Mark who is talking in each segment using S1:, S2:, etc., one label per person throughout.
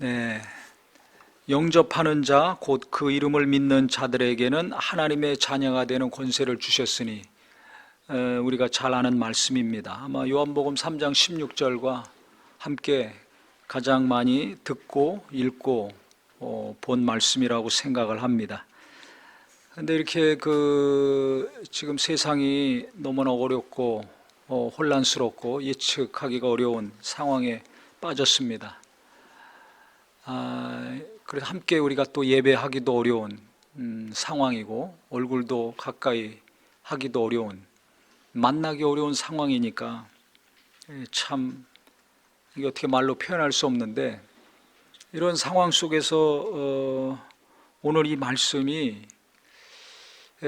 S1: 네, 영접하는 자, 곧 그 이름을 믿는 자들에게는 하나님의 자녀가 되는 권세를 주셨으니 우리가 잘 아는 말씀입니다. 아마 요한복음 3장 16절과 함께 가장 많이 듣고 읽고 본 말씀이라고 생각을 합니다. 근데 이렇게 지금 세상이 너무나 어렵고 혼란스럽고 예측하기가 어려운 상황에 빠졌습니다. 그래서 함께 우리가 또 예배하기도 어려운 상황이고, 얼굴도 가까이 하기도 어려운, 만나기 어려운 상황이니까 참 이게 어떻게 말로 표현할 수 없는데, 이런 상황 속에서 오늘 이 말씀이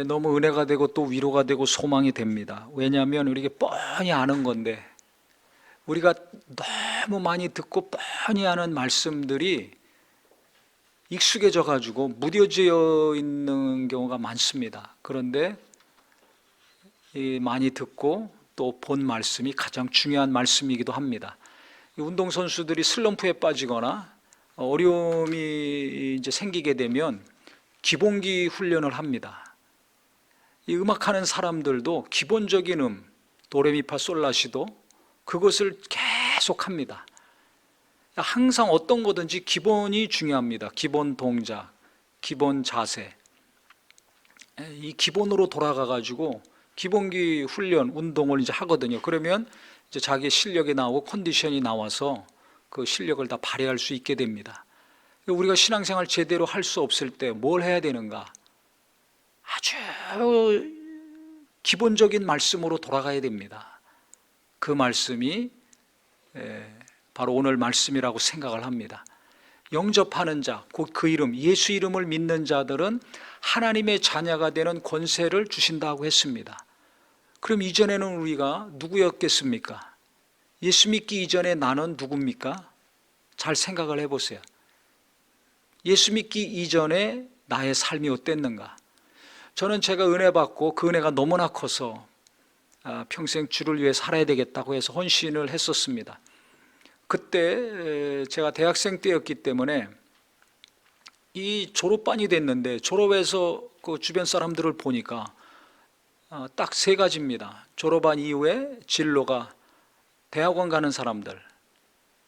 S1: 너무 은혜가 되고 또 위로가 되고 소망이 됩니다. 왜냐하면 우리가 뻔히 아는 건데, 우리가 너무 많이 듣고 뻔히 아는 말씀들이 익숙해져 가지고 무뎌져 있는 경우가 많습니다. 그런데 많이 듣고 또 본 말씀이 가장 중요한 말씀이기도 합니다. 운동선수들이 슬럼프에 빠지거나 어려움이 이제 생기게 되면 기본기 훈련을 합니다. 이 음악하는 사람들도 기본적인 도레미파솔라시도 그것을 계속 합니다. 항상 어떤 거든지 기본이 중요합니다. 기본 동작, 기본 자세. 이 기본으로 돌아가 가지고 기본기 훈련, 운동을 이제 하거든요. 그러면 이제 자기 실력이 나오고 컨디션이 나와서 그 실력을 다 발휘할 수 있게 됩니다. 우리가 신앙생활 제대로 할 수 없을 때 뭘 해야 되는가? 아주 기본적인 말씀으로 돌아가야 됩니다. 그 말씀이 바로 오늘 말씀이라고 생각을 합니다. 영접하는 자, 곧 그 이름, 예수 이름을 믿는 자들은 하나님의 자녀가 되는 권세를 주신다고 했습니다. 그럼 이전에는 우리가 누구였겠습니까? 예수 믿기 이전에 나는 누굽니까? 잘 생각을 해보세요. 예수 믿기 이전에 나의 삶이 어땠는가? 저는 제가 은혜 받고 그 은혜가 너무나 커서 평생 주를 위해 살아야 되겠다고 해서 헌신을 했었습니다. 그때 제가 대학생 때였기 때문에 이 졸업반이 됐는데, 졸업해서 그 주변 사람들을 보니까 딱 세 가지입니다. 졸업한 이후에 진로가 대학원 가는 사람들,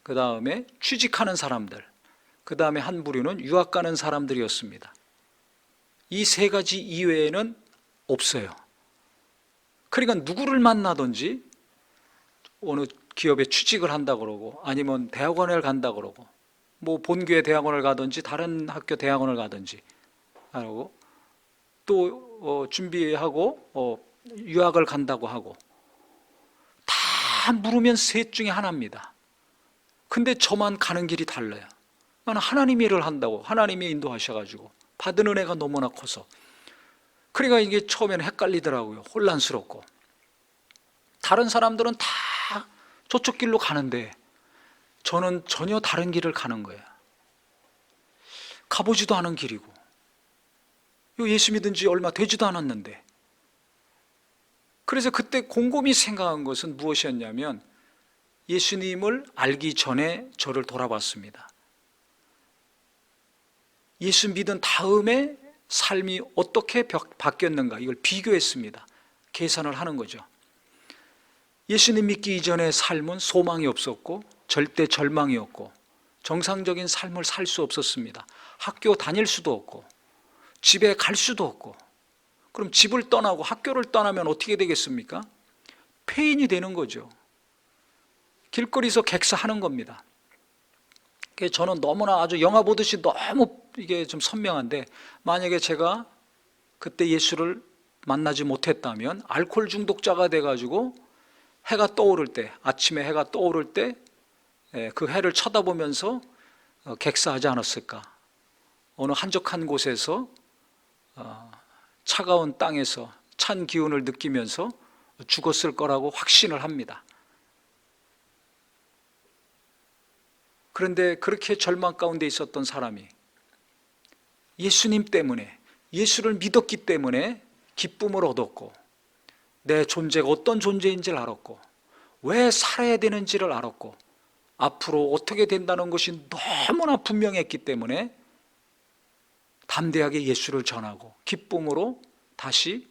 S1: 그 다음에 취직하는 사람들, 그 다음에 한 부류는 유학 가는 사람들이었습니다. 이 세 가지 이외에는 없어요. 그러니까 누구를 만나든지 어느 기업에 취직을 한다 그러고, 아니면 대학원을 간다 그러고, 뭐 본교의 대학원을 가든지 다른 학교 대학원을 가든지 하고, 또 준비하고 유학을 간다고 하고, 다 물으면 셋 중에 하나입니다. 근데 저만 가는 길이 달라요. 나는 하나님의 일을 한다고, 하나님이 인도하셔가지고 받은 은혜가 너무나 커서. 그러니까 이게 처음에는 헷갈리더라고요. 혼란스럽고. 다른 사람들은 다 저쪽 길로 가는데 저는 전혀 다른 길을 가는 거예요. 가보지도 않은 길이고, 예수 믿은 지 얼마 되지도 않았는데. 그래서 그때 곰곰이 생각한 것은 무엇이었냐면, 예수님을 알기 전에 저를 돌아봤습니다. 예수 믿은 다음에 삶이 어떻게 바뀌었는가, 이걸 비교했습니다. 계산을 하는 거죠. 예수님 믿기 이전의 삶은 소망이 없었고 절대 절망이었고 정상적인 삶을 살 수 없었습니다. 학교 다닐 수도 없고 집에 갈 수도 없고. 그럼 집을 떠나고 학교를 떠나면 어떻게 되겠습니까? 폐인이 되는 거죠. 길거리에서 객사하는 겁니다. 저는 너무나 아주 영화 보듯이 너무 이게 좀 선명한데, 만약에 제가 그때 예수를 만나지 못했다면 알코올 중독자가 돼가지고 해가 떠오를 때, 아침에 해가 떠오를 때 그 해를 쳐다보면서 객사하지 않았을까? 어느 한적한 곳에서 차가운 땅에서 찬 기운을 느끼면서 죽었을 거라고 확신을 합니다. 그런데 그렇게 절망 가운데 있었던 사람이 예수님 때문에, 예수를 믿었기 때문에 기쁨을 얻었고, 내 존재가 어떤 존재인지를 알았고, 왜 살아야 되는지를 알았고, 앞으로 어떻게 된다는 것이 너무나 분명했기 때문에 담대하게 예수를 전하고 기쁨으로 다시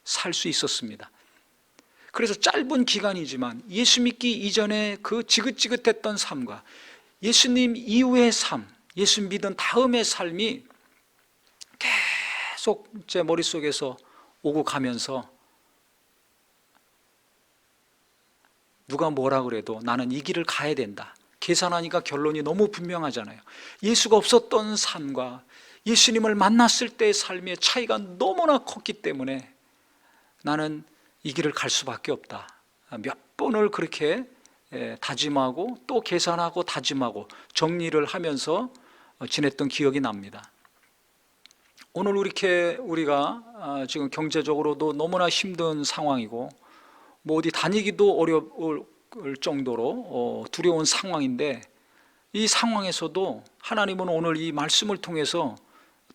S1: 살 수 있었습니다. 그래서 짧은 기간이지만 예수 믿기 이전에 그 지긋지긋했던 삶과 예수님 이후의 삶, 예수 믿은 다음의 삶이 계속 제 머릿속에서 오고 가면서 누가 뭐라 그래도 나는 이 길을 가야 된다. 계산하니까 결론이 너무 분명하잖아요. 예수가 없었던 삶과 예수님을 만났을 때의 삶의 차이가 너무나 컸기 때문에 나는 이 길을 갈 수밖에 없다. 몇 번을 그렇게 다짐하고 또 계산하고 다짐하고 정리를 하면서 지냈던 기억이 납니다. 오늘 이렇게 우리가 지금 경제적으로도 너무나 힘든 상황이고 뭐 어디 다니기도 어려울 정도로 두려운 상황인데, 이 상황에서도 하나님은 오늘 이 말씀을 통해서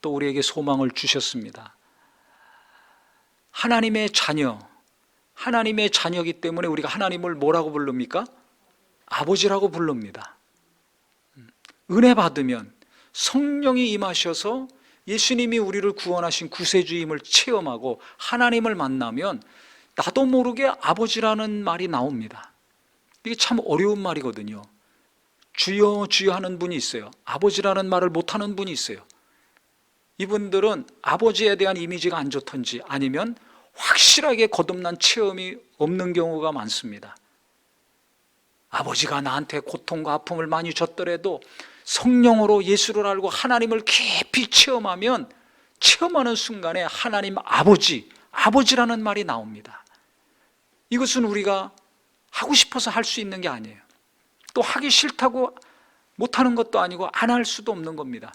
S1: 또 우리에게 소망을 주셨습니다. 하나님의 자녀이기 때문에 우리가 하나님을 뭐라고 부릅니까? 아버지라고 부릅니다. 은혜 받으면 성령이 임하셔서 예수님이 우리를 구원하신 구세주임을 체험하고 하나님을 만나면 나도 모르게 아버지라는 말이 나옵니다. 이게 참 어려운 말이거든요. 주여 주여 하는 분이 있어요. 아버지라는 말을 못하는 분이 있어요. 이분들은 아버지에 대한 이미지가 안 좋던지 아니면 확실하게 거듭난 체험이 없는 경우가 많습니다. 아버지가 나한테 고통과 아픔을 많이 줬더라도 성령으로 예수를 알고 하나님을 깊이 체험하면 체험하는 순간에 하나님 아버지라는 말이 나옵니다. 이것은 우리가 하고 싶어서 할 수 있는 게 아니에요. 또 하기 싫다고 못하는 것도 아니고 안 할 수도 없는 겁니다.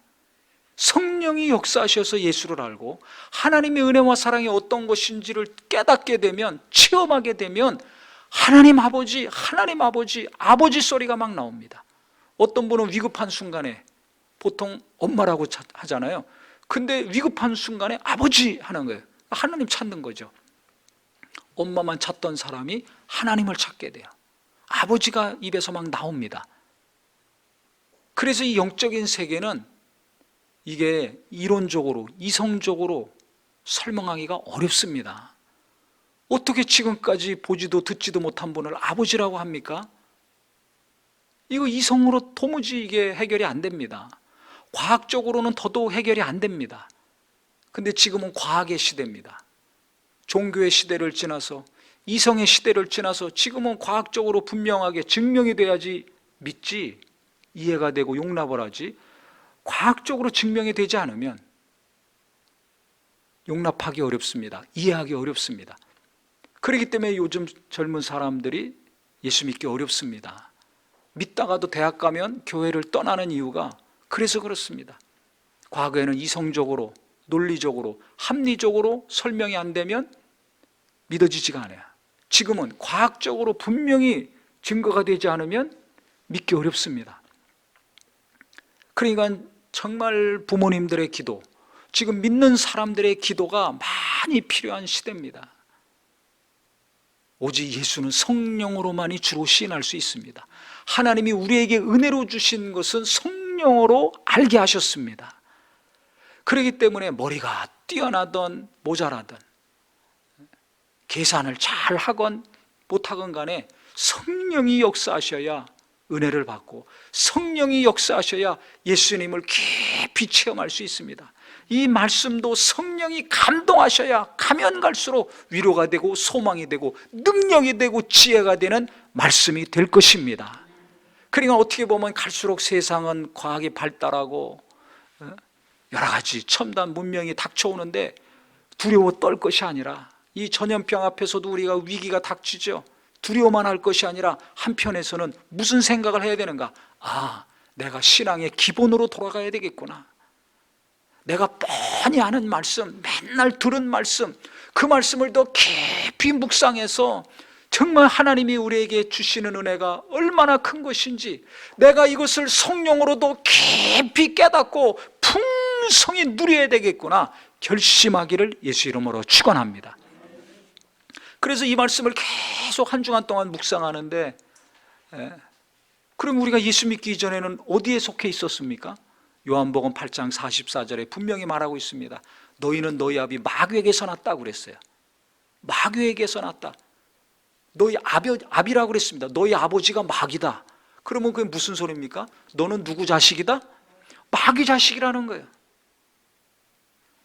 S1: 성령이 역사하셔서 예수를 알고 하나님의 은혜와 사랑이 어떤 것인지를 깨닫게 되면, 체험하게 되면 하나님 아버지 소리가 막 나옵니다. 어떤 분은 위급한 순간에 보통 엄마라고 하잖아요. 근데 위급한 순간에 아버지 하는 거예요. 하나님 찾는 거죠. 엄마만 찾던 사람이 하나님을 찾게 돼요. 아버지가 입에서 막 나옵니다. 그래서 이 영적인 세계는 이게 이론적으로, 이성적으로 설명하기가 어렵습니다. 어떻게 지금까지 보지도 듣지도 못한 분을 아버지라고 합니까? 이거 이성으로 도무지 이게 해결이 안 됩니다. 과학적으로는 더더욱 해결이 안 됩니다. 근데 지금은 과학의 시대입니다. 종교의 시대를 지나서 이성의 시대를 지나서 지금은 과학적으로 분명하게 증명이 돼야지 믿지, 이해가 되고 용납을 하지, 과학적으로 증명이 되지 않으면 용납하기 어렵습니다. 이해하기 어렵습니다. 그렇기 때문에 요즘 젊은 사람들이 예수 믿기 어렵습니다. 믿다가도 대학 가면 교회를 떠나는 이유가 그래서 그렇습니다. 과거에는 이성적으로, 논리적으로, 합리적으로 설명이 안 되면 믿어지지가 않아요. 지금은 과학적으로 분명히 증거가 되지 않으면 믿기 어렵습니다. 그러니까 정말 부모님들의 기도, 지금 믿는 사람들의 기도가 많이 필요한 시대입니다. 오직 예수는 성령으로만이 주로 시인할 수 있습니다. 하나님이 우리에게 은혜로 주신 것은 성령으로 알게 하셨습니다. 그렇기 때문에 머리가 뛰어나든 모자라든 계산을 잘 하건 못하건 간에 성령이 역사하셔야 은혜를 받고 성령이 역사하셔야 예수님을 깊이 체험할 수 있습니다. 이 말씀도 성령이 감동하셔야 가면 갈수록 위로가 되고 소망이 되고 능력이 되고 지혜가 되는 말씀이 될 것입니다. 그러니까 어떻게 보면 갈수록 세상은 과학이 발달하고 여러 가지 첨단 문명이 닥쳐오는데 두려워 떨 것이 아니라, 이 전염병 앞에서도 우리가 위기가 닥치죠. 두려워만 할 것이 아니라 한편에서는 무슨 생각을 해야 되는가? 내가 신앙의 기본으로 돌아가야 되겠구나. 내가 뻔히 아는 말씀, 맨날 들은 말씀, 그 말씀을 더 깊이 묵상해서 정말 하나님이 우리에게 주시는 은혜가 얼마나 큰 것인지 내가 이것을 성령으로도 깊이 깨닫고 풍성히 누려야 되겠구나 결심하기를 예수 이름으로 축원합니다. 그래서 이 말씀을 계속 한 주간 동안 묵상하는데 그럼 우리가 예수 믿기 이전에는 어디에 속해 있었습니까? 요한복음 8장 44절에 분명히 말하고 있습니다. 너희는 너희 아비 마귀에게서 났다고 그랬어요. 마귀에게서 났다. 너희 아비라고 그랬습니다. 너희 아버지가 마귀다. 그러면 그게 무슨 소리입니까? 너는 누구 자식이다? 마귀 자식이라는 거예요.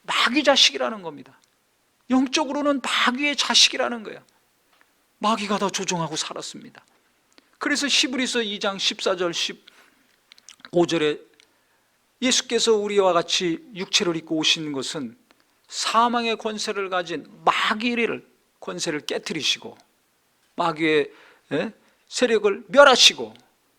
S1: 마귀 자식이라는 겁니다. 영적으로는 마귀의 자식이라는 거예요. 마귀가 다 조종하고 살았습니다. 그래서 히브리서 2장 14절 15절에 예수께서 우리와 같이 육체를 입고 오신 것은 사망의 권세를 가진 마귀를 권세를 깨뜨리시고 마귀의 세력을 멸하시고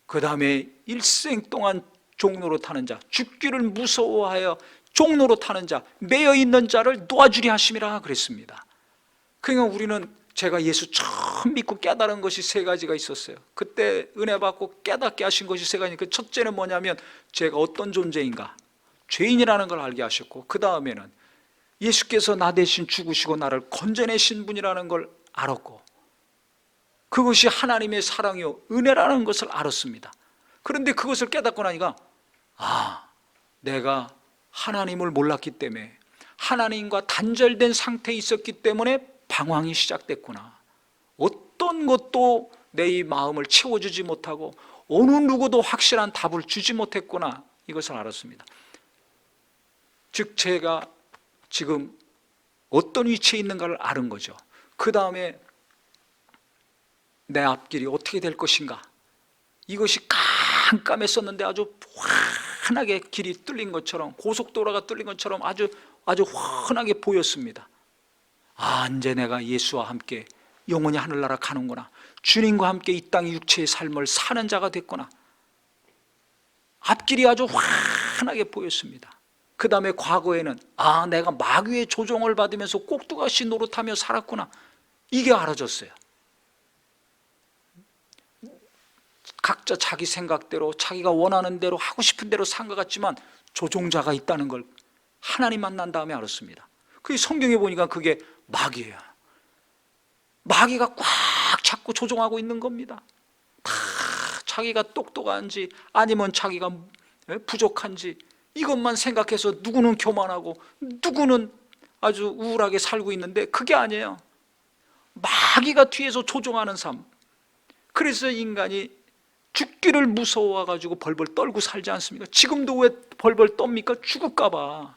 S1: 그 다음에 일생 동안 종로로 타는 자, 죽기를 무서워하여 종로로 타는 자, 매여 있는 자를 놓아주리 하심이라 그랬습니다. 그러니까 우리는 제가 예수 처음 믿고 깨달은 것이 세 가지가 있었어요. 그때 은혜 받고 깨닫게 하신 것이 세 가지. 그 첫째는 뭐냐면 제가 어떤 존재인가, 죄인이라는 걸 알게 하셨고, 그 다음에는 예수께서 나 대신 죽으시고 나를 건져내신 분이라는 걸 알았고, 그것이 하나님의 사랑이요 은혜라는 것을 알았습니다. 그런데 그것을 깨닫고 나니까 내가 하나님을 몰랐기 때문에, 하나님과 단절된 상태에 있었기 때문에 방황이 시작됐구나. 어떤 것도 내 이 마음을 채워주지 못하고 어느 누구도 확실한 답을 주지 못했구나, 이것을 알았습니다. 즉 제가 지금 어떤 위치에 있는가를 아는 거죠. 그 다음에 내 앞길이 어떻게 될 것인가, 이것이 깜깜했었는데 아주 환하게 길이 뚫린 것처럼, 고속도로가 뚫린 것처럼 아주 환하게 보였습니다. 이제 내가 예수와 함께 영원히 하늘나라 가는구나, 주님과 함께 이 땅의 육체의 삶을 사는 자가 됐구나. 앞길이 아주 환하게 보였습니다. 그 다음에 과거에는 내가 마귀의 조종을 받으면서 꼭두가시 노릇하며 살았구나, 이게 알아졌어요. 각자 자기 생각대로 자기가 원하는 대로 하고 싶은 대로 산 것 같지만 조종자가 있다는 걸 하나님 만난 다음에 알았습니다. 그 성경에 보니까 그게 마귀예요. 마귀가 꽉 잡고 조종하고 있는 겁니다. 다 자기가 똑똑한지 아니면 자기가 부족한지 이것만 생각해서 누구는 교만하고 누구는 아주 우울하게 살고 있는데 그게 아니에요. 마귀가 뒤에서 조종하는 삶. 그래서 인간이 죽기를 무서워가지고 벌벌 떨고 살지 않습니까? 지금도 왜 벌벌 떱니까? 죽을까봐.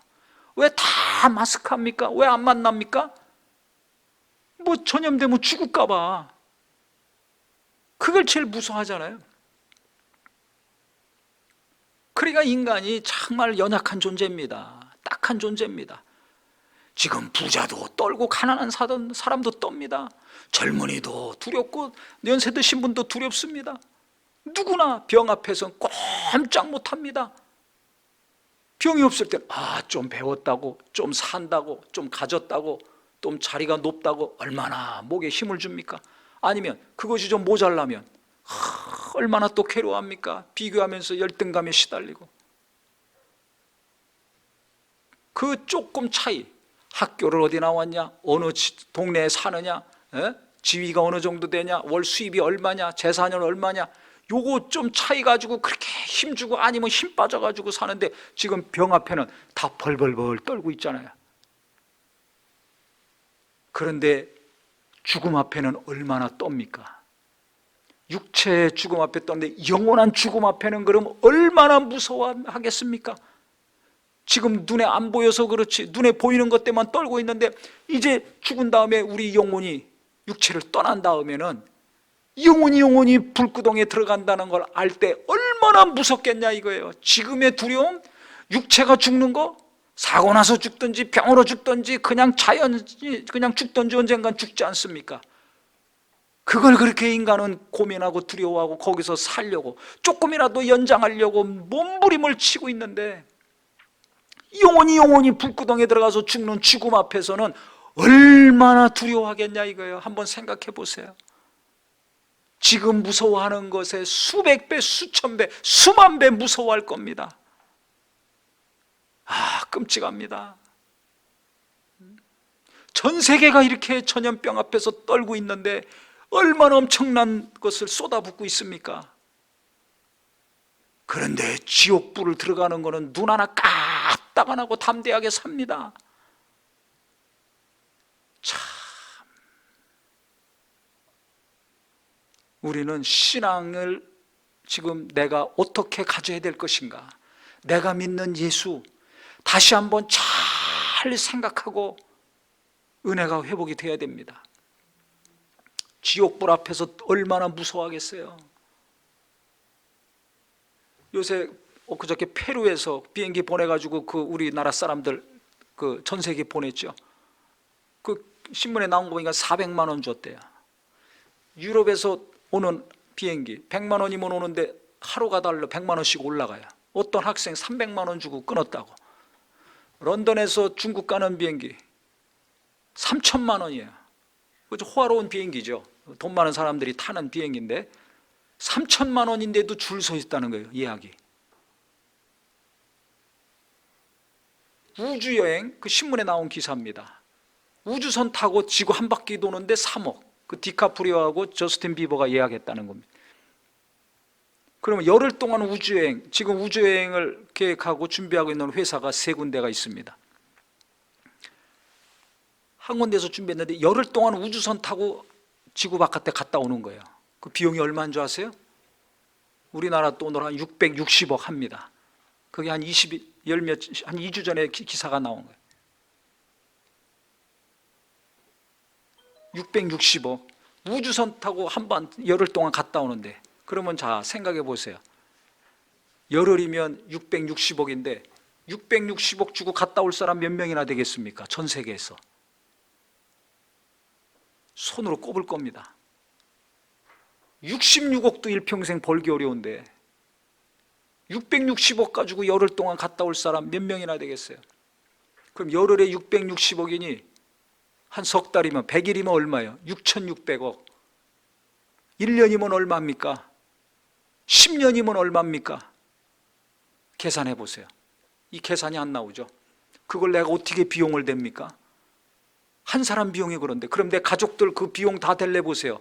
S1: 왜 다 마스크 합니까? 왜 안 만납니까? 뭐 전염되면 죽을까봐. 그걸 제일 무서워하잖아요. 그러니까 인간이 정말 연약한 존재입니다. 딱한 존재입니다. 지금 부자도 떨고 가난한 사람도 떱니다. 젊은이도 두렵고 연세 드신 분도 두렵습니다. 누구나 병 앞에서는 꼼짝 못합니다. 병이 없을 때는 좀 배웠다고, 좀 산다고, 좀 가졌다고, 좀 자리가 높다고 얼마나 목에 힘을 줍니까? 아니면 그것이 좀 모자라면 얼마나 또 괴로워합니까? 비교하면서 열등감에 시달리고. 그 조금 차이, 학교를 어디 나왔냐, 어느 동네에 사느냐, 지위가 어느 정도 되냐, 월 수입이 얼마냐, 재산은 얼마냐, 요거 좀 차이 가지고 그렇게 힘주고 아니면 힘 빠져가지고 사는데 지금 병 앞에는 다 벌벌벌 떨고 있잖아요. 그런데 죽음 앞에는 얼마나 떱니까? 육체의 죽음 앞에 떴는데 영원한 죽음 앞에는 그럼 얼마나 무서워하겠습니까? 지금 눈에 안 보여서 그렇지, 눈에 보이는 것 때문에 떨고 있는데 이제 죽은 다음에 우리 영혼이 육체를 떠난 다음에는 영원히 불구덩이에 들어간다는 걸 알 때 얼마나 무섭겠냐 이거예요. 지금의 두려움, 육체가 죽는 거, 사고 나서 죽든지 병으로 죽든지 그냥 그냥 죽든지 언젠간 죽지 않습니까? 그걸 그렇게 인간은 고민하고 두려워하고 거기서 살려고 조금이라도 연장하려고 몸부림을 치고 있는데, 영원히 불구덩이에 들어가서 죽는 죽음 앞에서는 얼마나 두려워하겠냐 이거예요. 한번 생각해 보세요. 지금 무서워하는 것에 수백 배, 수천 배, 수만 배 무서워할 겁니다. 끔찍합니다. 전 세계가 이렇게 전염병 앞에서 떨고 있는데 얼마나 엄청난 것을 쏟아붓고 있습니까? 그런데 지옥불을 들어가는 거는 눈 하나 까딱 안 하고 담대하게 삽니다. 참, 우리는 신앙을 지금 내가 어떻게 가져야 될 것인가, 내가 믿는 예수 다시 한번 잘 생각하고 은혜가 회복이 돼야 됩니다. 지옥불 앞에서 얼마나 무서워하겠어요. 요새 엊그저께 페루에서 비행기 보내가지고 그 우리나라 사람들 그 전 세계 보냈죠. 그 신문에 나온 거 보니까 400만 원 줬대요. 유럽에서 오는 비행기 100만 원이면 오는데 하루가 달러 100만 원씩 올라가요. 어떤 학생 300만 원 주고 끊었다고. 런던에서 중국 가는 비행기 3천만 원이에요. 호화로운 비행기죠. 돈 많은 사람들이 타는 비행기인데 3천만 원인데도 줄 서 있다는 거예요. 예약이. 우주여행, 그 신문에 나온 기사입니다. 우주선 타고 지구 한 바퀴 도는데 3억. 그 디카프리오하고 저스틴 비버가 예약했다는 겁니다. 그러면 열흘 동안 우주여행, 지금 우주여행을 계획하고 준비하고 있는 회사가 3군데가 있습니다. 한 군데에서 준비했는데 열흘 동안 우주선 타고 지구 바깥에 갔다 오는 거예요. 그 비용이 얼마인 줄 아세요? 우리나라 돈으로 한 660억 합니다. 그게 한 2주 전에 기사가 나온 거예요. 660억. 우주선 타고 한번 열흘 동안 갔다 오는데, 그러면 자 생각해 보세요. 열흘이면 660억인데 660억 주고 갔다 올 사람 몇 명이나 되겠습니까? 전 세계에서. 손으로 꼽을 겁니다. 66억도 일평생 벌기 어려운데 660억 가지고 열흘 동안 갔다 올 사람 몇 명이나 되겠어요? 그럼 열흘에 660억이니 한 석 달이면 100일이면 얼마예요? 6,600억. 1년이면 얼마입니까? 10년이면 얼마입니까? 계산해 보세요. 이 계산이 안 나오죠. 그걸 내가 어떻게 비용을 댑니까? 한 사람 비용이 그런데, 그럼 내 가족들 그 비용 다 댈래 보세요.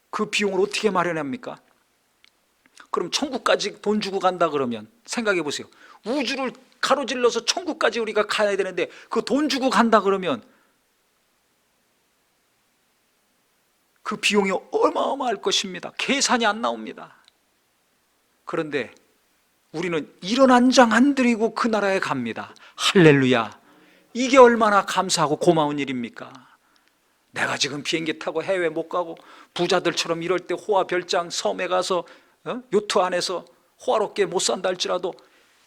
S1: 그 비용을 어떻게 마련합니까? 그럼 천국까지 돈 주고 간다 그러면 생각해 보세요. 우주를 가로질러서 천국까지 우리가 가야 되는데 그 돈 주고 간다 그러면 그 비용이 어마어마할 것입니다. 계산이 안 나옵니다. 그런데 우리는 이런 한 장 안 드리고 그 나라에 갑니다. 할렐루야. 이게 얼마나 감사하고 고마운 일입니까? 내가 지금 비행기 타고 해외 못 가고 부자들처럼 이럴 때 호화 별장 섬에 가서 요트 안에서 호화롭게 못 산다 할지라도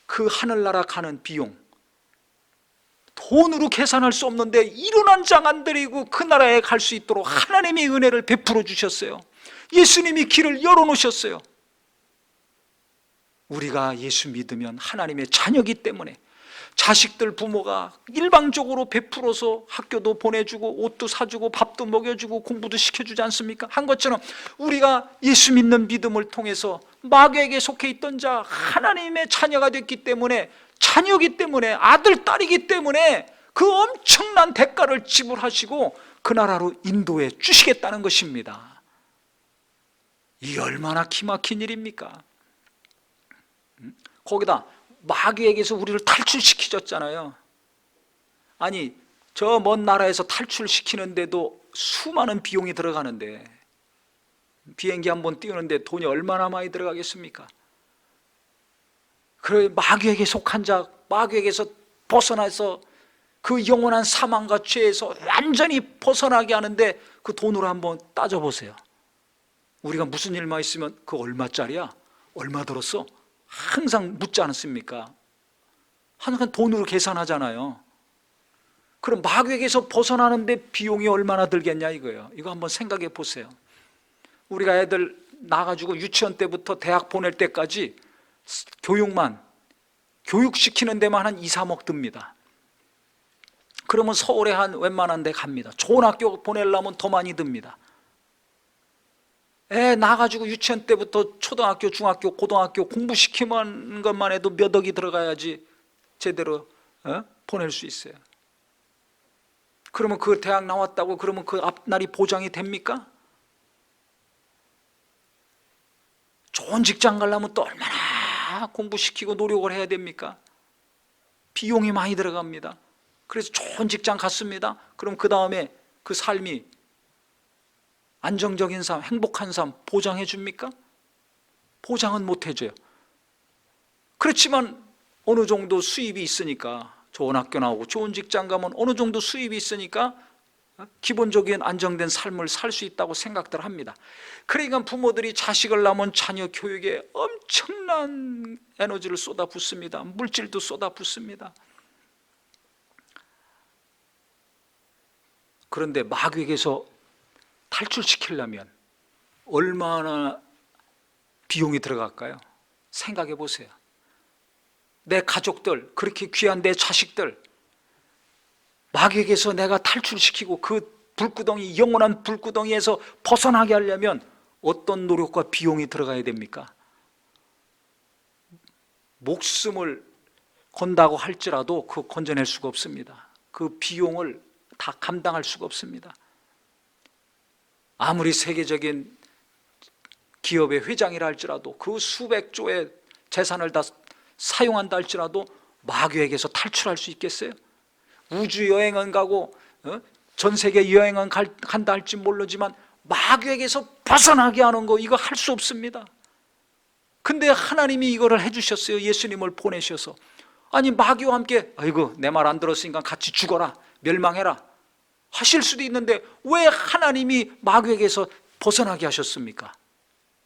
S1: 그 하늘나라 가는 비용 돈으로 계산할 수 없는데 이런 한 장 안 드리고 그 나라에 갈 수 있도록 하나님이 은혜를 베풀어 주셨어요. 예수님이 길을 열어놓으셨어요. 우리가 예수 믿으면 하나님의 자녀이기 때문에 자식들 부모가 일방적으로 베풀어서 학교도 보내주고 옷도 사주고 밥도 먹여주고 공부도 시켜주지 않습니까? 한 것처럼 우리가 예수 믿는 믿음을 통해서 마귀에게 속해 있던 자 하나님의 자녀가 됐기 때문에, 자녀이기 때문에, 아들 딸이기 때문에 그 엄청난 대가를 지불하시고 그 나라로 인도해 주시겠다는 것입니다. 이게 얼마나 기막힌 일입니까? 거기다 마귀에게서 우리를 탈출시키셨잖아요. 아니 저 먼 나라에서 탈출시키는데도 수많은 비용이 들어가는데 비행기 한번 띄우는데 돈이 얼마나 많이 들어가겠습니까? 그래 마귀에게 속한 자, 마귀에게서 벗어나서 그 영원한 사망과 죄에서 완전히 벗어나게 하는데 그 돈으로 한번 따져보세요. 우리가 무슨 일만 있으면 그 얼마짜리야? 얼마 들었어? 항상 묻지 않습니까? 항상 돈으로 계산하잖아요. 그럼 마귀에게서 벗어나는데 비용이 얼마나 들겠냐 이거예요. 이거 한번 생각해 보세요. 우리가 애들 나가지고 유치원 때부터 대학 보낼 때까지 교육시키는 데만 한 2, 3억 듭니다. 그러면 서울에 한 웬만한 데 갑니다. 좋은 학교 보내려면 더 많이 듭니다. 애 나가지고 유치원 때부터 초등학교, 중학교, 고등학교 공부시키는 것만 해도 몇 억이 들어가야지 제대로 보낼 수 있어요. 그러면 그 대학 나왔다고 그러면 그 앞날이 보장이 됩니까? 좋은 직장 가려면 또 얼마나 공부시키고 노력을 해야 됩니까? 비용이 많이 들어갑니다. 그래서 좋은 직장 갔습니다. 그럼 그 다음에 그 삶이 안정적인 삶, 행복한 삶 보장해 줍니까? 보장은 못 해줘요. 그렇지만 어느 정도 수입이 있으니까, 좋은 학교 나오고 좋은 직장 가면 어느 정도 수입이 있으니까 기본적인 안정된 삶을 살 수 있다고 생각들 합니다. 그러니까 부모들이 자식을 낳으면 자녀 교육에 엄청난 에너지를 쏟아붓습니다. 물질도 쏟아붓습니다. 그런데 마귀에게서 탈출시키려면 얼마나 비용이 들어갈까요? 생각해 보세요. 내 가족들, 그렇게 귀한 내 자식들, 마귀에게서 내가 탈출시키고 그 불구덩이, 영원한 불구덩이에서 벗어나게 하려면 어떤 노력과 비용이 들어가야 됩니까? 목숨을 건다고 할지라도 그 건져낼 수가 없습니다. 그 비용을 다 감당할 수가 없습니다. 아무리 세계적인 기업의 회장이라 할지라도 그 수백 조의 재산을 다 사용한다 할지라도 마귀에게서 탈출할 수 있겠어요? 우주 여행은 가고 전 세계 여행은 간다 할지 모르지만 마귀에게서 벗어나게 하는 거, 이거 할 수 없습니다. 근데 하나님이 이거를 해주셨어요. 예수님을 보내셔서. 아니, 마귀와 함께 아이고 내 말 안 들었으니까 같이 죽어라, 멸망해라 하실 수도 있는데 왜 하나님이 마귀에게서 벗어나게 하셨습니까?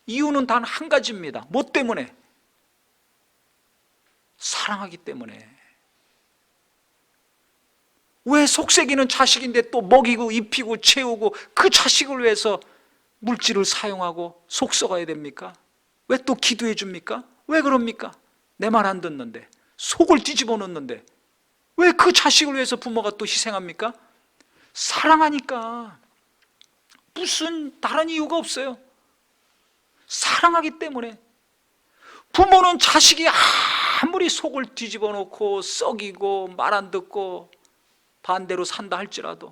S1: 이유는 단 한 가지입니다. 뭐 때문에? 사랑하기 때문에. 왜 속썩이는 자식인데 또 먹이고 입히고 채우고 그 자식을 위해서 물질을 사용하고 속 썩어야 됩니까? 왜 또 기도해 줍니까? 왜 그럽니까? 내 말 안 듣는데, 속을 뒤집어 놓는데 왜 그 자식을 위해서 부모가 또 희생합니까? 사랑하니까. 무슨 다른 이유가 없어요. 사랑하기 때문에. 부모는 자식이 아무리 속을 뒤집어 놓고 썩이고 말 안 듣고 반대로 산다 할지라도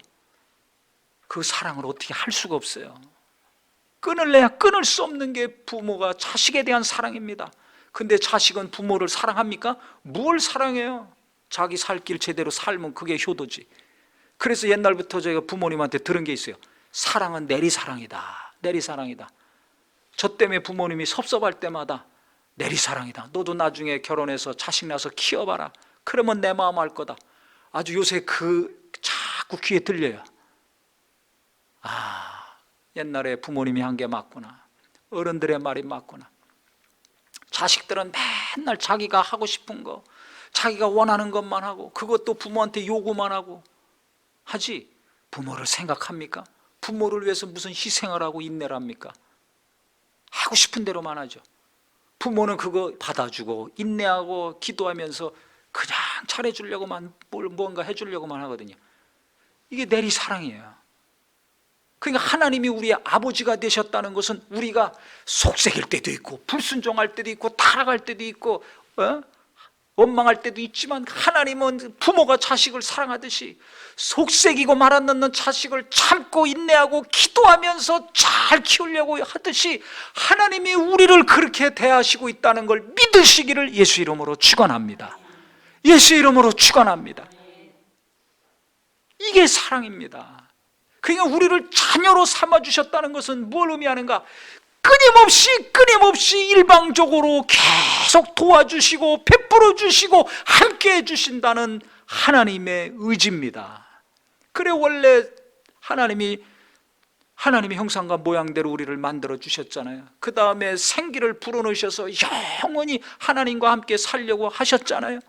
S1: 그 사랑을 어떻게 할 수가 없어요. 끊을래야 끊을 수 없는 게 부모가 자식에 대한 사랑입니다. 근데 자식은 부모를 사랑합니까? 뭘 사랑해요? 자기 살 길 제대로 살면 그게 효도지. 그래서 옛날부터 저희가 부모님한테 들은 게 있어요. 사랑은 내리사랑이다. 내리사랑이다. 저 때문에 부모님이 섭섭할 때마다 내리사랑이다. 너도 나중에 결혼해서 자식 낳아서 키워봐라. 그러면 내 마음 알 거다. 아주 요새 자꾸 귀에 들려요. 아, 옛날에 부모님이 한 게 맞구나. 어른들의 말이 맞구나. 자식들은 맨날 자기가 하고 싶은 거, 자기가 원하는 것만 하고, 그것도 부모한테 요구만 하고 하지 부모를 생각합니까? 부모를 위해서 무슨 희생을 하고 인내를 합니까? 하고 싶은 대로만 하죠. 부모는 그거 받아주고 인내하고 기도하면서 그냥 잘해주려고만, 뭔가 해주려고만 하거든요. 이게 내리사랑이에요. 그러니까 하나님이 우리의 아버지가 되셨다는 것은 우리가 속삭일 때도 있고 불순종할 때도 있고 타락할 때도 있고 원망할 때도 있지만, 하나님은 부모가 자식을 사랑하듯이 속삭이고 말 안 듣는 자식을 참고 인내하고 기도하면서 잘 키우려고 하듯이 하나님이 우리를 그렇게 대하시고 있다는 걸 믿으시기를 예수 이름으로 축원합니다. 예수 이름으로 축원합니다. 이게 사랑입니다. 그러니까 우리를 자녀로 삼아주셨다는 것은 뭘 의미하는가? 끊임없이 일방적으로 계속 도와주시고 베풀어 주시고 함께 해주신다는 하나님의 의지입니다. 그래, 원래 하나님이 하나님의 형상과 모양대로 우리를 만들어 주셨잖아요. 그 다음에 생기를 불어넣으셔서 영원히 하나님과 함께 살려고 하셨잖아요.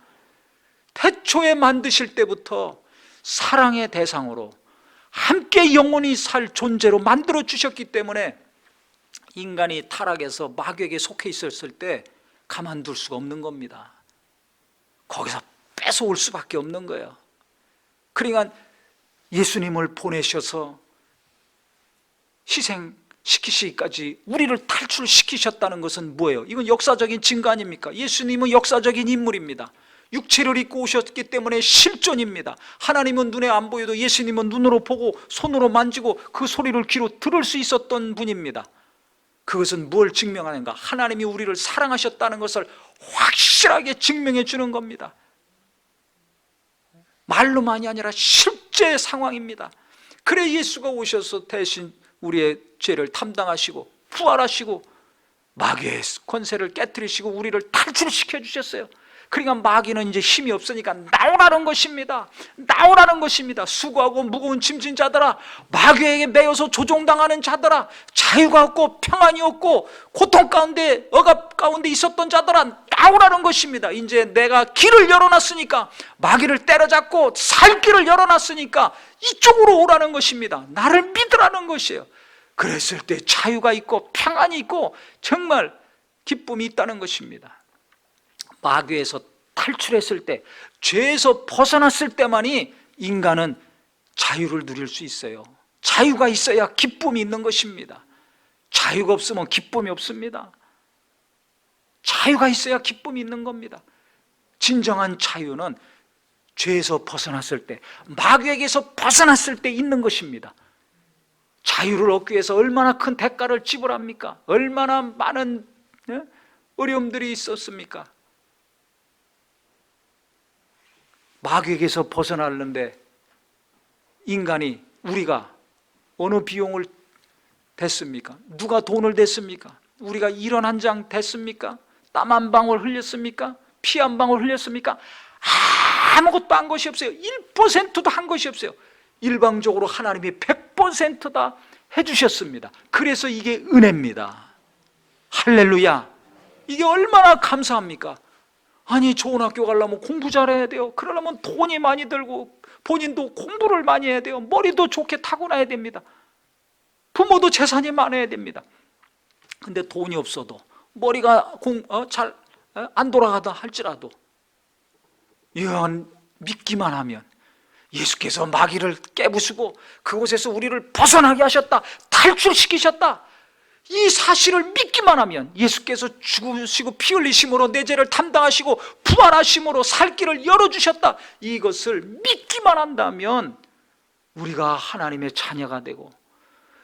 S1: 태초에 만드실 때부터 사랑의 대상으로 함께 영원히 살 존재로 만들어 주셨기 때문에 인간이 타락해서 마귀에게 속해 있었을 때 가만둘 수가 없는 겁니다. 거기서 뺏어올 수밖에 없는 거예요. 그러니까 예수님을 보내셔서 희생시키시기까지 우리를 탈출시키셨다는 것은 뭐예요? 이건 역사적인 증거 아닙니까? 예수님은 역사적인 인물입니다. 육체를 입고 오셨기 때문에 실존입니다. 하나님은 눈에 안 보여도 예수님은 눈으로 보고 손으로 만지고 그 소리를 귀로 들을 수 있었던 분입니다. 그것은 뭘 증명하는가? 하나님이 우리를 사랑하셨다는 것을 확실하게 증명해 주는 겁니다. 말로만이 아니라 실제 상황입니다. 그래 예수가 오셔서 대신 우리의 죄를 담당하시고 부활하시고 마귀의 권세를 깨뜨리시고 우리를 탈출시켜 주셨어요. 그러니까 마귀는 이제 힘이 없으니까 나오라는 것입니다. 나오라는 것입니다. 수고하고 무거운 짐진 자들아, 마귀에게 매여서 조종당하는 자들아, 자유가 없고 평안이 없고 고통 가운데 억압 가운데 있었던 자들아, 나오라는 것입니다. 이제 내가 길을 열어놨으니까, 마귀를 때려잡고 살 길을 열어놨으니까 이쪽으로 오라는 것입니다. 나를 믿으라는 것이에요. 그랬을 때 자유가 있고 평안이 있고 정말 기쁨이 있다는 것입니다. 마귀에서 탈출했을 때, 죄에서 벗어났을 때만이 인간은 자유를 누릴 수 있어요. 자유가 있어야 기쁨이 있는 것입니다. 자유가 없으면 기쁨이 없습니다. 자유가 있어야 기쁨이 있는 겁니다. 진정한 자유는 죄에서 벗어났을 때, 마귀에게서 벗어났을 때 있는 것입니다. 자유를 얻기 위해서 얼마나 큰 대가를 지불합니까? 얼마나 많은 어려움들이 있었습니까? 마귀에게서 벗어나는데 인간이, 우리가 어느 비용을 댔습니까? 누가 돈을 댔습니까? 우리가 일 한 장 댔습니까? 땀 한 방울 흘렸습니까? 피 한 방울 흘렸습니까? 아무것도 한 것이 없어요. 1%도 한 것이 없어요. 일방적으로 하나님이 100% 다 해주셨습니다. 그래서 이게 은혜입니다. 할렐루야. 이게 얼마나 감사합니까? 아니, 좋은 학교 가려면 공부 잘해야 돼요. 그러려면 돈이 많이 들고 본인도 공부를 많이 해야 돼요. 머리도 좋게 타고나야 됩니다. 부모도 재산이 많아야 됩니다. 근데 돈이 없어도, 머리가 잘 안 돌아가다 할지라도 이런 믿기만 하면, 예수께서 마귀를 깨부수고 그곳에서 우리를 벗어나게 하셨다, 탈출시키셨다, 이 사실을 믿기만 하면, 예수께서 죽으시고 피 흘리심으로 내 죄를 담당하시고 부활하심으로 살 길을 열어주셨다, 이것을 믿기만 한다면 우리가 하나님의 자녀가 되고,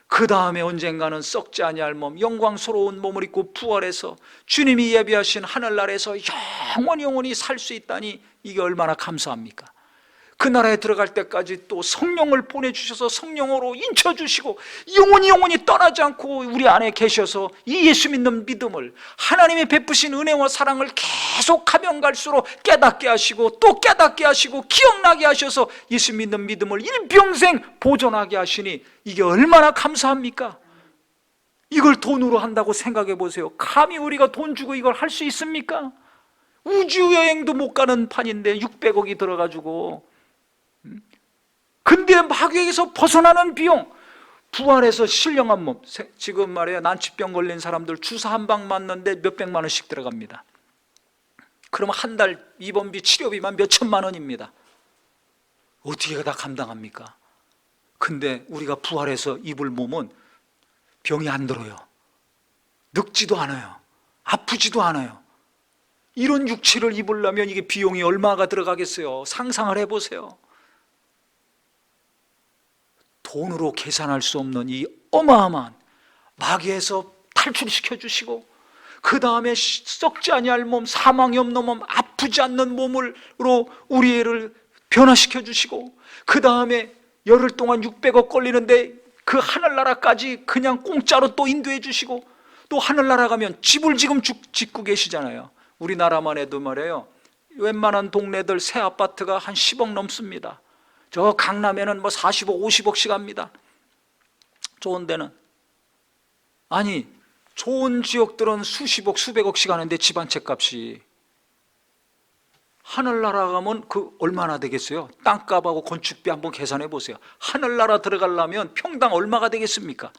S1: 그 다음에 언젠가는 썩지 아니할 몸, 영광스러운 몸을 입고 부활해서 주님이 예비하신 하늘나라에서 영원히 살 수 있다니, 이게 얼마나 감사합니까? 그 나라에 들어갈 때까지 또 성령을 보내주셔서 성령으로 인쳐주시고 영원히 떠나지 않고 우리 안에 계셔서 이 예수 믿는 믿음을, 하나님의 베푸신 은혜와 사랑을 계속 가면 갈수록 깨닫게 하시고 또 깨닫게 하시고 기억나게 하셔서 예수 믿는 믿음을 일평생 보존하게 하시니, 이게 얼마나 감사합니까? 이걸 돈으로 한다고 생각해 보세요. 감히 우리가 돈 주고 이걸 할 수 있습니까? 우주여행도 못 가는 판인데 600억이 들어가지고, 근데 마귀에게서 벗어나는 비용, 부활해서 신령한 몸, 지금 말이에요, 난치병 걸린 사람들 주사 한 방 맞는데 몇백만 원씩 들어갑니다. 그러면 한 달 입원비 치료비만 몇천만 원입니다. 어떻게 다 감당합니까? 근데 우리가 부활해서 입을 몸은 병이 안 들어요. 늙지도 않아요. 아프지도 않아요. 이런 육체를 입으려면 이게 비용이 얼마가 들어가겠어요? 상상을 해보세요. 돈으로 계산할 수 없는 이 어마어마한, 마귀에서 탈출시켜 주시고 그 다음에 썩지 아니할 몸, 사망이 없는 몸, 아프지 않는 몸으로 우리를 변화시켜 주시고, 그 다음에 열흘 동안 600억 걸리는데 그 하늘나라까지 그냥 공짜로 또 인도해 주시고, 또 하늘나라 가면 집을 지금 짓고 계시잖아요. 우리나라만 해도 말이에요, 웬만한 동네들 새 아파트가 한 10억 넘습니다. 저 강남에는 뭐 40억, 50억씩 합니다. 좋은 데는. 아니, 좋은 지역들은 수십억, 수백억씩 하는데 집 한 채 값이. 하늘나라 가면 그 얼마나 되겠어요? 땅값하고 건축비 한번 계산해 보세요. 하늘나라 들어가려면 평당 얼마가 되겠습니까?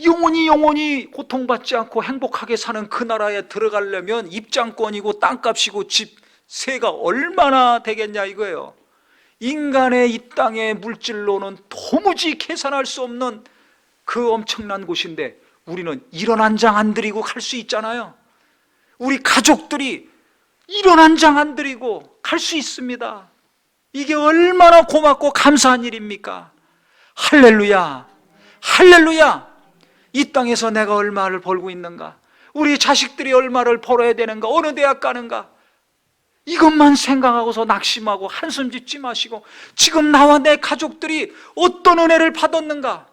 S1: 영원히 고통받지 않고 행복하게 사는 그 나라에 들어가려면 입장권이고 땅값이고 집세가 얼마나 되겠냐 이거예요. 인간의 이 땅의 물질로는 도무지 계산할 수 없는 그 엄청난 곳인데, 우리는 1원 한 장 안 드리고 갈 수 있잖아요. 우리 가족들이 1원 한 장 안 드리고 갈 수 있습니다. 이게 얼마나 고맙고 감사한 일입니까? 할렐루야, 할렐루야. 이 땅에서 내가 얼마를 벌고 있는가? 우리 자식들이 얼마를 벌어야 되는가? 어느 대학 가는가? 이것만 생각하고서 낙심하고 한숨 짓지 마시고, 지금 나와 내 가족들이 어떤 은혜를 받았는가?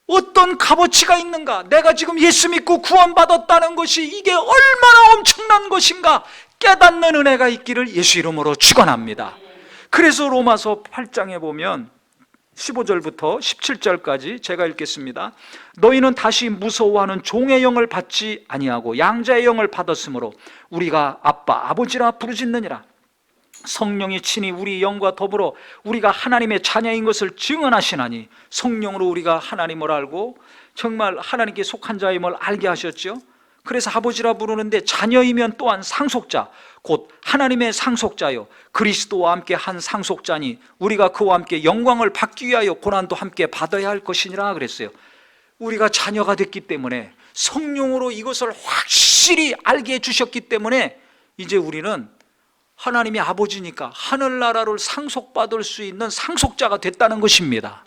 S1: 어떤 값어치가 있는가? 내가 지금 예수 믿고 구원받았다는 것이 이게 얼마나 엄청난 것인가? 깨닫는 은혜가 있기를 예수 이름으로 축원합니다. 그래서 로마서 8장에 보면 15절부터 17절까지 제가 읽겠습니다. 너희는 다시 무서워하는 종의 영을 받지 아니하고 양자의 영을 받았으므로 우리가 아빠 아버지라 부르짖느니라. 성령이 친히 우리 영과 더불어 우리가 하나님의 자녀인 것을 증언하시나니, 성령으로 우리가 하나님을 알고 정말 하나님께 속한 자임을 알게 하셨죠. 그래서 아버지라 부르는데 자녀이면 또한 상속자, 곧 하나님의 상속자요 그리스도와 함께 한 상속자니 우리가 그와 함께 영광을 받기 위하여 고난도 함께 받아야 할 것이니라 그랬어요. 우리가 자녀가 됐기 때문에, 성령으로 이것을 확실히 알게 해주셨기 때문에 이제 우리는 하나님이 아버지니까 하늘나라를 상속받을 수 있는 상속자가 됐다는 것입니다.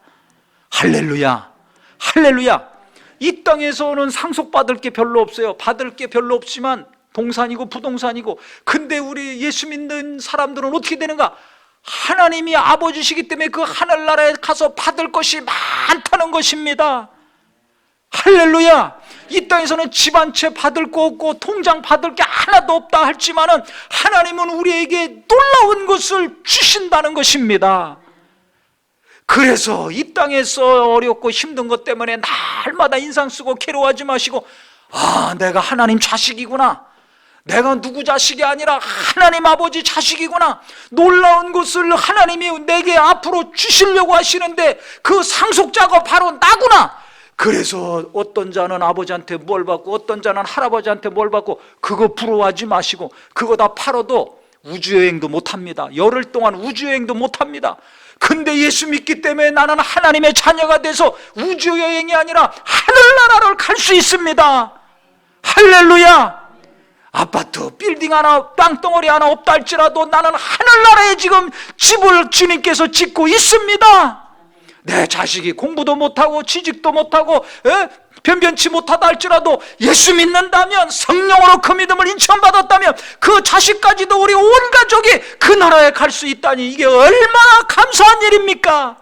S1: 할렐루야, 할렐루야. 이 땅에서는 상속받을 게 별로 없어요. 받을 게 별로 없지만 동산이고 부동산이고, 근데 우리 예수 믿는 사람들은 어떻게 되는가? 하나님이 아버지시기 때문에 그 하늘나라에 가서 받을 것이 많다는 것입니다. 할렐루야. 이 땅에서는 집 한 채 받을 거 없고 통장 받을 게 하나도 없다 할지만은 하나님은 우리에게 놀라운 것을 주신다는 것입니다. 그래서 이 땅에서 어렵고 힘든 것 때문에 날마다 인상 쓰고 괴로워하지 마시고, 아, 내가 하나님 자식이구나, 내가 누구 자식이 아니라 하나님 아버지 자식이구나, 놀라운 것을 하나님이 내게 앞으로 주시려고 하시는데 그 상속자가 바로 나구나. 그래서 어떤 자는 아버지한테 뭘 받고 어떤 자는 할아버지한테 뭘 받고, 그거 부러워하지 마시고, 그거 다 팔아도 우주여행도 못합니다. 열흘 동안 우주여행도 못합니다. 근데 예수 믿기 때문에 나는 하나님의 자녀가 돼서 우주여행이 아니라 하늘나라를 갈 수 있습니다. 할렐루야. 아파트 빌딩 하나, 땅덩어리 하나 없다 할지라도 나는 하늘나라에 지금 집을 주님께서 짓고 있습니다. 내 자식이 공부도 못하고 취직도 못하고 변변치 못하다 할지라도 예수 믿는다면, 성령으로 그 믿음을 인천받았다면 그 자식까지도 우리 온 가족이 그 나라에 갈 수 있다니, 이게 얼마나 감사한 일입니까?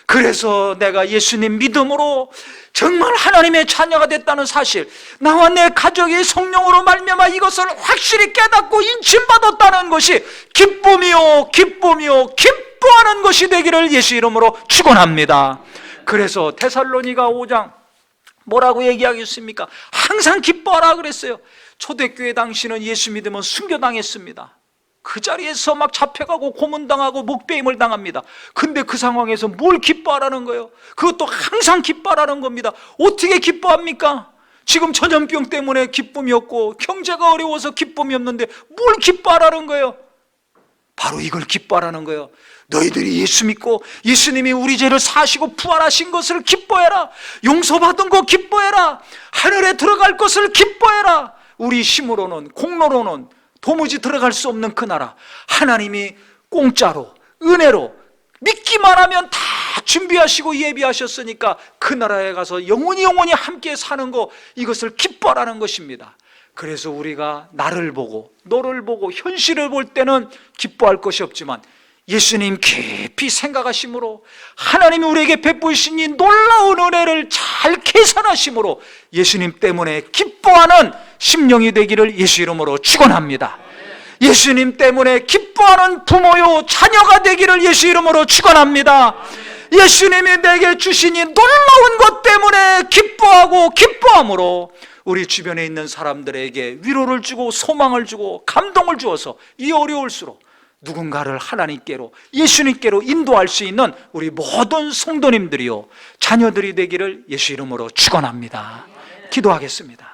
S1: 그래서 내가 예수님 믿음으로 정말 하나님의 자녀가 됐다는 사실, 나와 내 가족이 성령으로 말미암아 이것을 확실히 깨닫고 인침받았다는 것이 기쁨이요 기쁨이요 기뻐하는 것이 되기를 예수 이름으로 축원합니다. 그래서 데살로니가 5장 뭐라고 얘기하겠습니까? 항상 기뻐하라 그랬어요. 초대교회 당시는 예수 믿으면 순교당했습니다. 그 자리에서 막 잡혀가고 고문당하고 목배임을 당합니다. 근데 그 상황에서 뭘 기뻐하라는 거예요? 그것도 항상 기뻐하라는 겁니다. 어떻게 기뻐합니까? 지금 전염병 때문에 기쁨이 없고 경제가 어려워서 기쁨이 없는데 뭘 기뻐하라는 거예요? 바로 이걸 기뻐하라는 거예요. 너희들이 예수 믿고 예수님이 우리 죄를 사시고 부활하신 것을 기뻐해라. 용서받은 거 기뻐해라. 하늘에 들어갈 것을 기뻐해라. 우리 힘으로는, 공로로는 도무지 들어갈 수 없는 그 나라, 하나님이 공짜로 은혜로 믿기만 하면 다 준비하시고 예비하셨으니까 그 나라에 가서 영원히 함께 사는 거, 이것을 기뻐하라는 것입니다. 그래서 우리가 나를 보고 너를 보고 현실을 볼 때는 기뻐할 것이 없지만, 예수님 깊이 생각하심으로 하나님이 우리에게 베푸신 이 놀라운 은혜를 잘 계산하심으로 예수님 때문에 기뻐하는 심령이 되기를 예수 이름으로 축원합니다. 예수님 때문에 기뻐하는 부모요 자녀가 되기를 예수 이름으로 축원합니다. 예수님이 내게 주신 이 놀라운 것 때문에 기뻐하고 기뻐함으로 우리 주변에 있는 사람들에게 위로를 주고 소망을 주고 감동을 주어서 이 어려울수록 누군가를 하나님께로, 예수님께로 인도할 수 있는 우리 모든 성도님들이요 자녀들이 되기를 예수 이름으로 축원합니다. 기도하겠습니다.